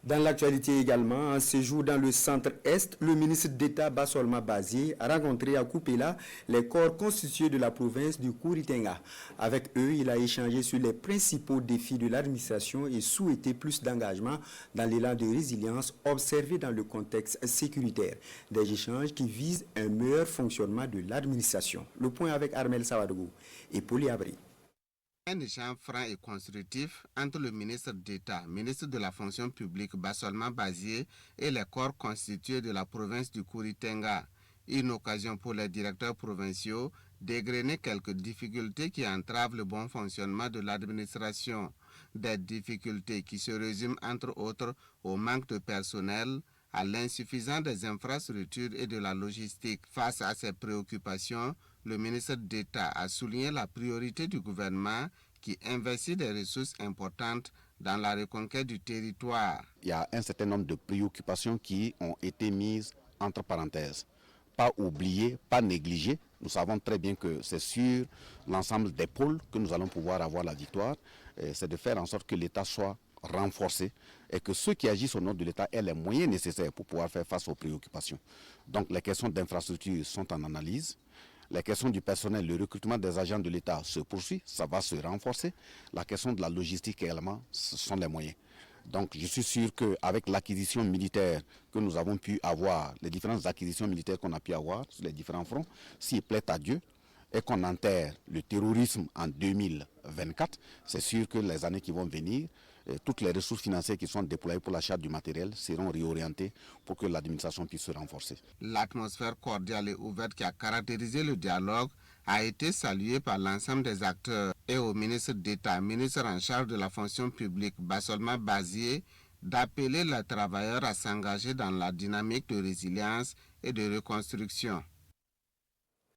Dans l'actualité également, en séjour dans le centre-est, le ministre d'État Bassolma Bazié a rencontré à Koupela les corps constitués de la province du Kouritenga. Avec eux, il a échangé sur les principaux défis de l'administration et souhaité plus d'engagement dans l'élan de résilience observé dans le contexte sécuritaire. Des échanges qui visent un meilleur fonctionnement de l'administration. Le point avec Armel Sawadougou et Poli Abri. Un échange franc et constructif entre le ministre d'État, ministre de la fonction publique Bassolma Bazié et les corps constitués de la province du Kouritenga. Une occasion pour les directeurs provinciaux d'égrener quelques difficultés qui entravent le bon fonctionnement de l'administration. Des difficultés qui se résument entre autres au manque de personnel, à l'insuffisance des infrastructures et de la logistique. Face à ces préoccupations, le ministre d'État a souligné la priorité du gouvernement qui investit des ressources importantes dans la reconquête du territoire. Il y a un certain nombre de préoccupations qui ont été mises entre parenthèses. Pas oubliées, pas négligées. Nous savons très bien que c'est sur l'ensemble des pôles que nous allons pouvoir avoir la victoire. C'est de faire en sorte que l'État soit renforcé et que ceux qui agissent au nom de l'État aient les moyens nécessaires pour pouvoir faire face aux préoccupations. Donc les questions d'infrastructure sont en analyse. La question du personnel, le recrutement des agents de l'État se poursuit, ça va se renforcer. La question de la logistique également, ce sont les moyens. Donc je suis sûr qu'avec l'acquisition militaire que nous avons pu avoir, les différentes acquisitions militaires qu'on a pu avoir sur les différents fronts, s'il plaît à Dieu et qu'on enterre le terrorisme en 2024, c'est sûr que les années qui vont venir, toutes les ressources financières qui sont déployées pour l'achat du matériel seront réorientées pour que l'administration puisse se renforcer. L'atmosphère cordiale et ouverte qui a caractérisé le dialogue a été saluée par l'ensemble des acteurs et au ministre d'État, ministre en charge de la fonction publique, Bassolma Bazié, d'appeler les travailleurs à s'engager dans la dynamique de résilience et de reconstruction.